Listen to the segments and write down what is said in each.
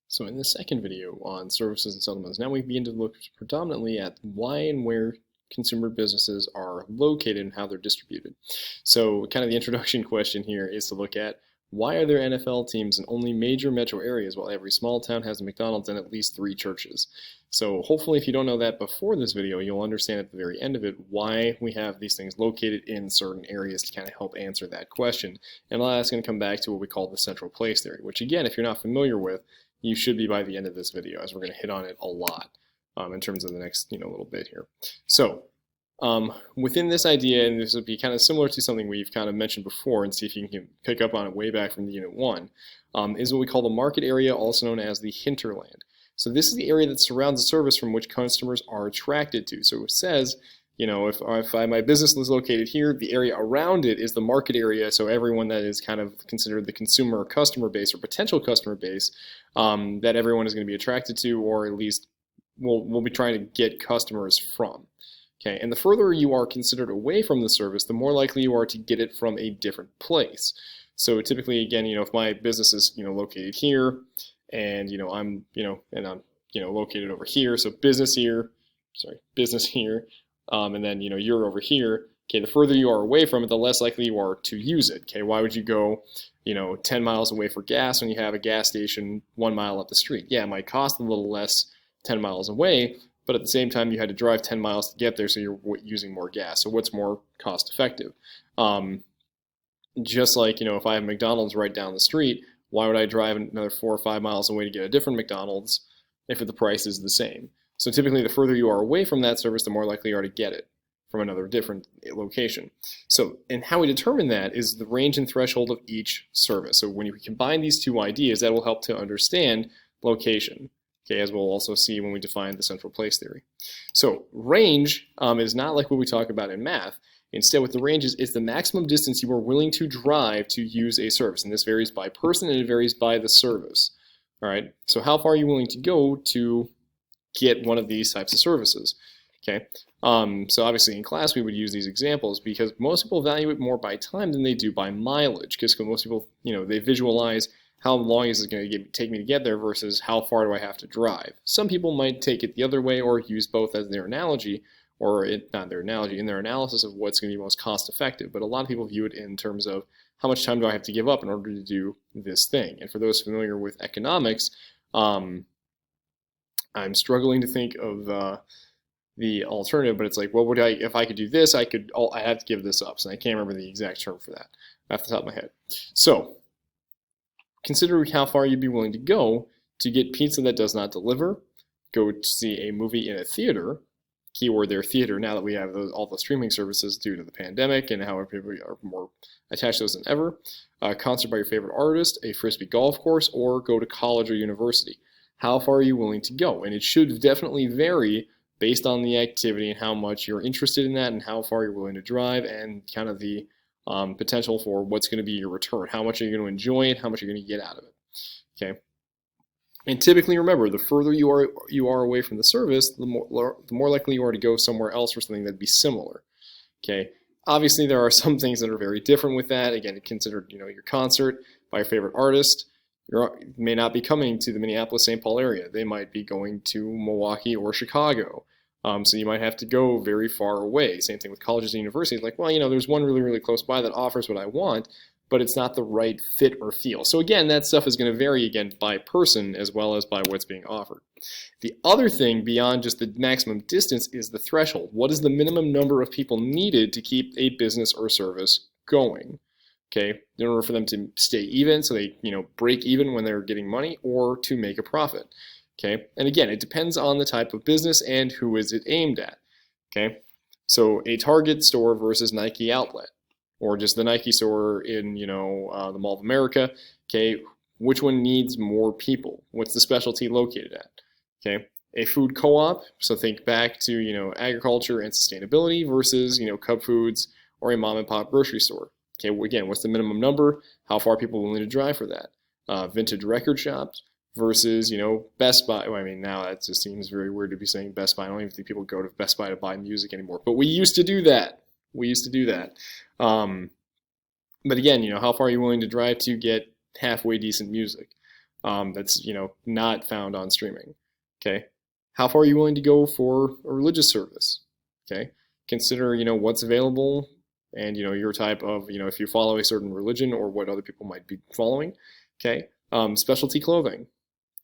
So in the second video on services and settlements, now we begin to look predominantly at why and where consumer businesses are located and how they're distributed. So kind of the introduction question here is to look at why are there NFL teams in only major metro areas while every small town has a McDonald's and at least 3 churches? So hopefully if you don't know that before this video, you'll understand at the very end of it why we have these things located in certain areas to kind of help answer that question. And that's going to come back to what we call the central place theory, which again, if you're not familiar with, you should be by the end of this video, as we're going to hit on it a lot in terms of the next little bit here. So within this idea, and this would be kind of similar to something we've kind of mentioned before, and see if you can pick up on it way back from the Unit 1, is what we call the market area, also known as the hinterland. So this is the area that surrounds the service from which customers are attracted to. So it says, if my business is located here, the area around it is the market area, so everyone that is kind of considered the consumer or customer base or potential customer base that everyone is going to be attracted to, or at least we'll be trying to get customers from. Okay, and the further you are considered away from the service, the more likely you are to get it from a different place. So typically, again, if my business is located here, and I'm located over here, so business here, and then you're over here. Okay, the further you are away from it, the less likely you are to use it. Okay, why would you go 10 miles away for gas when you have a gas station 1 mile up the street? Yeah, it might cost a little less 10 miles away, but at the same time you had to drive 10 miles to get there, so you're using more gas. So what's more cost effective? Just like if I have McDonald's right down the street, why would I drive another 4 or 5 miles away to get a different McDonald's if the price is the same? So typically the further you are away from that service, the more likely you are to get it from another different location. So, and how we determine that is the range and threshold of each service. So when you combine these two ideas, that will help to understand location, okay, as we'll also see when we define the central place theory. So range is not like what we talk about in math. Instead, what the range is the maximum distance you are willing to drive to use a service. And this varies by person and it varies by the service. All right, so how far are you willing to go to get one of these types of services? Okay, so obviously in class we would use these examples because most people value it more by time than they do by mileage, because most people, they visualize how long is it going to take me to get there versus how far do I have to drive. Some people might take it the other way or use both as their analogy, or not their analogy, in their analysis of what's going to be most cost effective. But a lot of people view it in terms of how much time do I have to give up in order to do this thing. And for those familiar with economics, I'm struggling to think of the alternative, but it's like, what would if I could do this, I have to give this up. So I can't remember the exact term for that off the top of my head. So consider how far you'd be willing to go to get pizza that does not deliver, go to see a movie in a theater, keyword there, theater, now that we have all the streaming services due to the pandemic and how people are more attached to those than ever, a concert by your favorite artist, a frisbee golf course, or go to college or university. How far are you willing to go? And it should definitely vary based on the activity and how much you're interested in that and how far you're willing to drive and kind of the potential for what's going to be your return. How much are you going to enjoy it? How much are you going to get out of it? Okay. And typically, remember, the further you are away from the service, the more likely you are to go somewhere else for something that'd be similar. Okay. Obviously, there are some things that are very different with that. Again, consider your concert by your favorite artist. You may not be coming to the Minneapolis-St. Paul area. They might be going to Milwaukee or Chicago. So you might have to go very far away. Same thing with colleges and universities. Like, well, there's one really, really close by that offers what I want, but it's not the right fit or feel. So again, that stuff is going to vary again by person as well as by what's being offered. The other thing beyond just the maximum distance is the threshold. What is the minimum number of people needed to keep a business or service going? Okay, in order for them to stay even, so they break even when they're getting money, or to make a profit. Okay, and again, it depends on the type of business and who is it aimed at. Okay, so a Target store versus Nike outlet, or just the Nike store in the Mall of America. Okay, which one needs more people? What's the specialty located at? Okay, a food co-op. So think back to agriculture and sustainability versus Cub Foods or a mom and pop grocery store. Okay, again, what's the minimum number? How far are people willing to drive for that? Vintage record shops versus, Best Buy. Well, I mean, now that just seems very weird to be saying Best Buy. I don't even think people go to Best Buy to buy music anymore. But we used to do that. But again, how far are you willing to drive to get halfway decent music? that's not found on streaming. Okay, how far are you willing to go for a religious service? Okay, consider what's available and your type of if you follow a certain religion or what other people might be following. Okay, specialty clothing.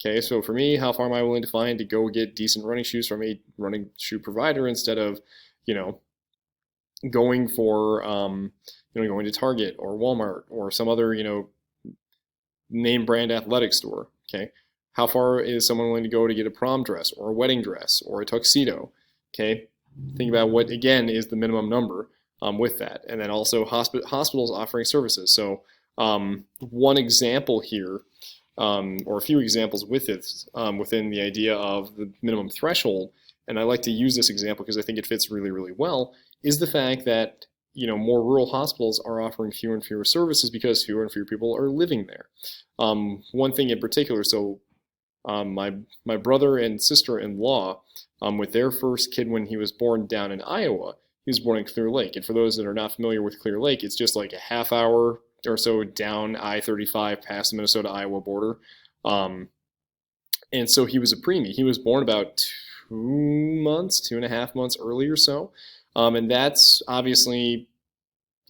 Okay, so for me, how far am I willing to find to go get decent running shoes from a running shoe provider instead of going for going to Target or Walmart or some other name brand athletic store. Okay, how far is someone willing to go to get a prom dress or a wedding dress or a tuxedo? Okay, think about what again is the minimum number with that, and then also hospitals offering services. So one example here, or a few examples with it within the idea of the minimum threshold, and I like to use this example because I think it fits really, really well, is the fact that more rural hospitals are offering fewer and fewer services because fewer and fewer people are living there. One thing in particular, so my brother and sister-in-law, with their first kid when he was born down in Iowa, he was born in Clear Lake. And for those that are not familiar with Clear Lake, it's just like a half hour or so down I-35 past the Minnesota-Iowa border. And so he was a preemie. He was born about 2.5 months early or so. And that's obviously,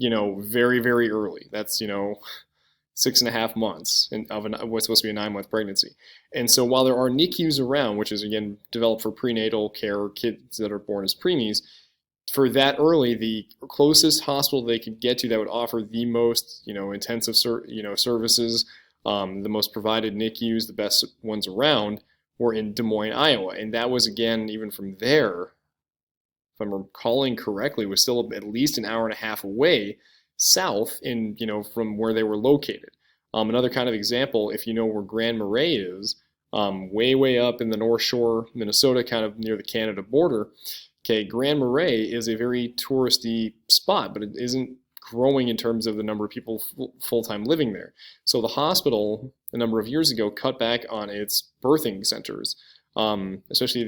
very, very early. That's, 6.5 months of what's supposed to be a 9-month pregnancy. And so while there are NICUs around, which is again developed for prenatal care, kids that are born as preemies, for that early, the closest hospital they could get to that would offer the most, intensive, services, the most provided NICUs, the best ones around, were in Des Moines, Iowa. And that was, again, even from there, if I'm recalling correctly, was still at least an hour and a half away south from where they were located. Another kind of example, if you know where Grand Marais is, way, way up in the North Shore, Minnesota, kind of near the Canada border. Okay, Grand Marais is a very touristy spot, but it isn't growing in terms of the number of people full-time living there. So the hospital, a number of years ago, cut back on its birthing centers, especially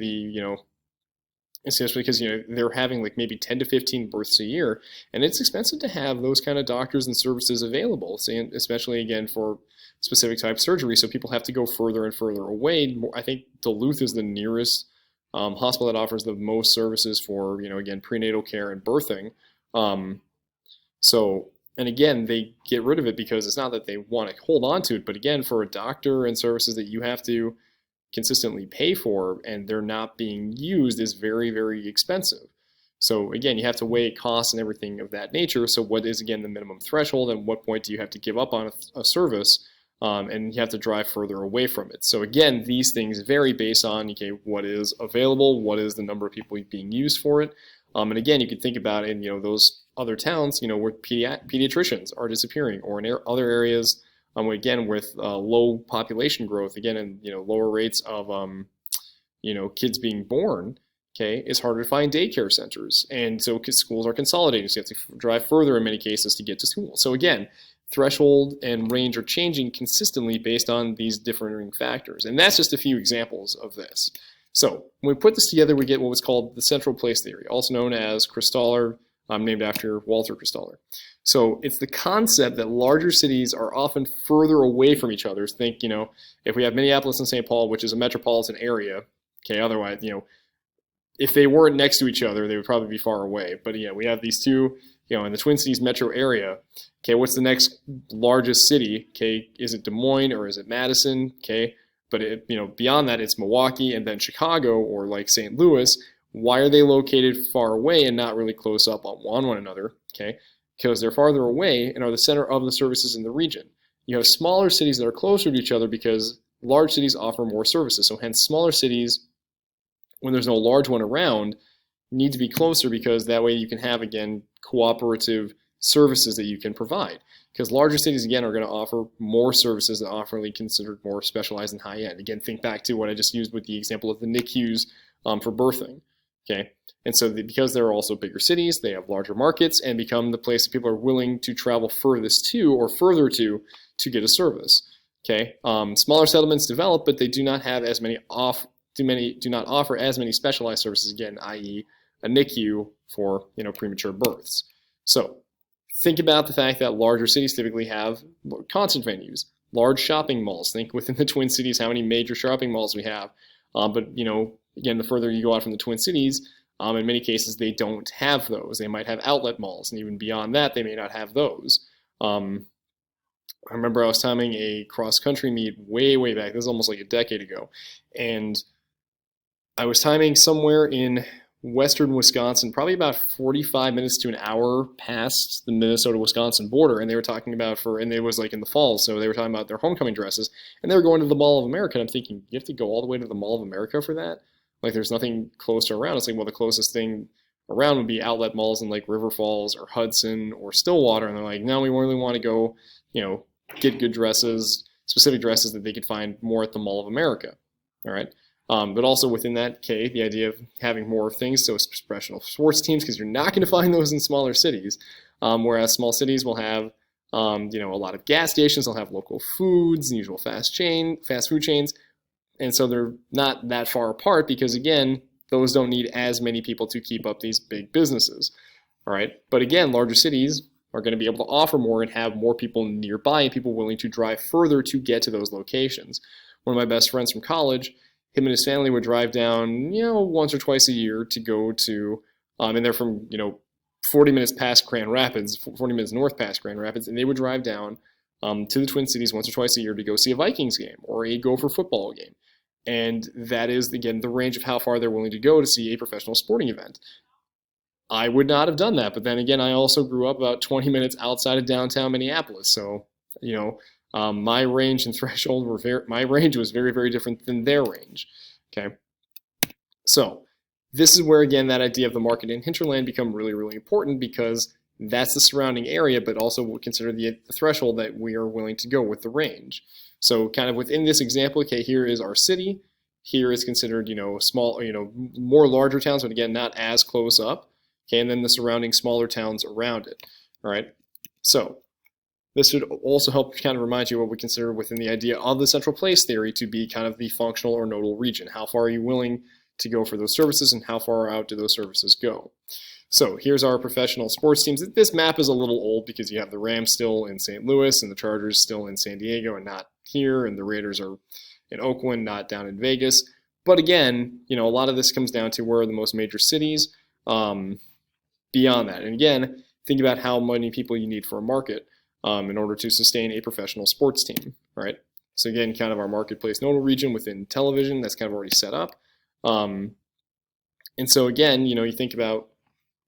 because they're having like maybe 10 to 15 births a year, and it's expensive to have those kind of doctors and services available, especially again for specific type surgery. So people have to go further and further away. I think Duluth is the nearest hospital that offers the most services for, again, prenatal care and birthing. And again, they get rid of it because it's not that they want to hold on to it, but again, for a doctor and services that you have to consistently pay for and they're not being used is very, very expensive. So again, you have to weigh costs and everything of that nature. So what is, again, the minimum threshold, and what point do you have to give up on a service? And you have to drive further away from it. So again, these things vary based on, okay, what is available, what is the number of people being used for it. And again, you can think about in those other towns, where pediatricians are disappearing, or in other areas, again, with low population growth, again, and lower rates of kids being born. Okay, it's harder to find daycare centers, and so schools are consolidating. So you have to drive further in many cases to get to school. So again, threshold and range are changing consistently based on these differing factors. And that's just a few examples of this. So when we put this together, we get what was called the central place theory, also known as Christaller, named after Walter Christaller. So it's the concept that larger cities are often further away from each other. Think, if we have Minneapolis and St. Paul, which is a metropolitan area, okay, otherwise, if they weren't next to each other, they would probably be far away. But we have these two, in the Twin Cities metro area. Okay, what's the next largest city? Okay, is it Des Moines or is it Madison? Okay, but beyond that, it's Milwaukee and then Chicago or like St. Louis. Why are they located far away and not really close up on one another? Okay, because they're farther away and are the center of the services in the region. You have smaller cities that are closer to each other because large cities offer more services. So hence, smaller cities, when there's no large one around, need to be closer because that way you can have, again, cooperative services that you can provide. Because larger cities, again, are going to offer more services that are often considered more specialized and high-end. Again, think back to what I just used with the example of the NICUs for birthing. Okay, and so because there are also bigger cities, they have larger markets and become the place that people are willing to travel furthest to or further to get a service. Okay, smaller settlements develop, but they do not have as many do not offer as many specialized services, again, i.e. a NICU for premature births. So think about the fact that larger cities typically have concert venues. Large shopping malls. Think within the Twin Cities how many major shopping malls we have. But again, the further you go out from the Twin Cities, in many cases they don't have those. They might have outlet malls, and even beyond that, they may not have those. I remember I was timing a cross-country meet way, way back. This is almost like a decade ago. And I was timing somewhere in western Wisconsin, probably about 45 minutes to an hour past the Minnesota-Wisconsin border. And they were talking about and it was like in the fall, so they were talking about their homecoming dresses. And they were going to the Mall of America. And I'm thinking, you have to go all the way to the Mall of America for that? Like, there's nothing closer around. It's like, well, the closest thing around would be outlet malls in like River Falls or Hudson or Stillwater. And they're like, no, we really want to go, get good dresses, specific dresses that they could find more at the Mall of America. All right. But also within that, the idea of having more things, so professional sports teams, because you're not going to find those in smaller cities. Whereas small cities will have, a lot of gas stations, they'll have local foods, the usual fast food chains. And so they're not that far apart because, again, those don't need as many people to keep up these big businesses. All right. But again, larger cities are going to be able to offer more and have more people nearby and people willing to drive further to get to those locations. One of my best friends from college, him and his family would drive down, once or twice a year to go to, and they're from, 40 minutes past Grand Rapids, 40 minutes north past Grand Rapids, and they would drive down to the Twin Cities once or twice a year to go see a Vikings game or a Gopher football game. And that is, again, the range of how far they're willing to go to see a professional sporting event. I would not have done that, but then again, I also grew up about 20 minutes outside of downtown Minneapolis, so, my range and threshold my range was very, very different than their range, okay? So this is where, again, that idea of the market and hinterland become really, really important because that's the surrounding area, but also we'll consider the threshold that we are willing to go with the range. So kind of within this example, here is our city. Here is considered, small, more larger towns, but again, not as close up. Okay, and then the surrounding smaller towns around it. All right, so this should also help kind of remind you what we consider within the idea of the central place theory to be kind of the functional or nodal region. How far are you willing to go for those services and how far out do those services go? So here's our professional sports teams. This map is a little old because you have the Rams still in St. Louis and the Chargers still in San Diego and not here, and the Raiders are in Oakland, not down in Vegas. But again, a lot of this comes down to where are the most major cities. Beyond that, and again, think about how many people you need for a market in order to sustain a professional sports team, right? So again, kind of our marketplace nodal region within television, that's kind of already set up. And so again, you think about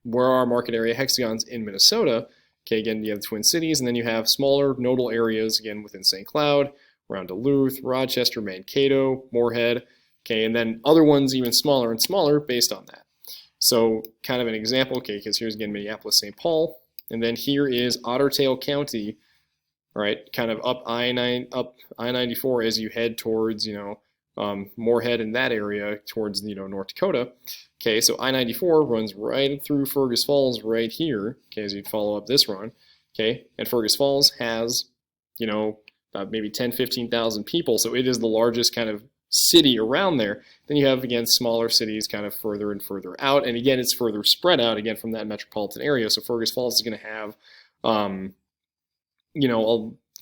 where are our market area hexagons in Minnesota. Okay, again, you have the Twin Cities, and then you have smaller nodal areas, again, within St. Cloud, around Duluth, Rochester, Mankato, Moorhead, okay, and then other ones even smaller and smaller based on that. So kind of an example, because here's again Minneapolis, St. Paul, and then here is Otter Tail County, right? Kind of up I-94 as you head towards, Moorhead in that area towards, North Dakota. Okay, so I-94 runs right through Fergus Falls right here. Okay, as you follow up this run. Okay, and Fergus Falls has, about maybe 10, 15,000 people, so it is the largest kind of city around there. Then you have, again, smaller cities kind of further and further out, and again, it's further spread out, again, from that metropolitan area. So Fergus Falls is going to have,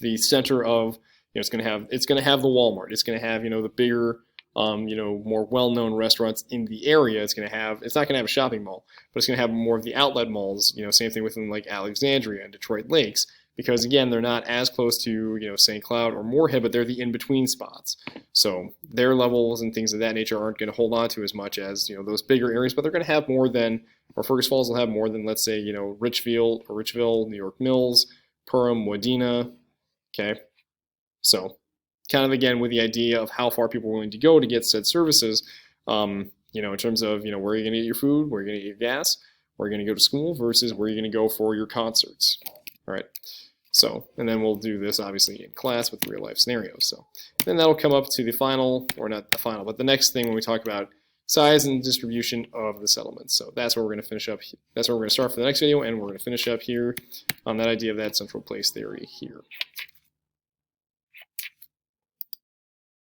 the center of, it's going to have the Walmart. It's going to have, the bigger, more well-known restaurants in the area. It's not going to have a shopping mall, but it's going to have more of the outlet malls. Same thing within like Alexandria and Detroit Lakes. Because again, they're not as close to St. Cloud or Moorhead, but they're the in-between spots. So their levels and things of that nature aren't going to hold on to as much as those bigger areas, but they're going to have more than, or Fergus Falls will have more than, let's say Richville, New York Mills, Perham, Wadena. Okay, so kind of again with the idea of how far people are willing to go to get said services. In terms of where you're going to get your food, where you're going to get your gas, where you're going to go to school versus where you're going to go for your concerts. All right. So, and then we'll do this obviously in class with real life scenarios. So then that'll come up to the final, or not the final, but the next thing when we talk about size and distribution of the settlements. So that's where we're going to finish up. That's where we're going to start for the next video, and we're going to finish up here on that idea of that central place theory here.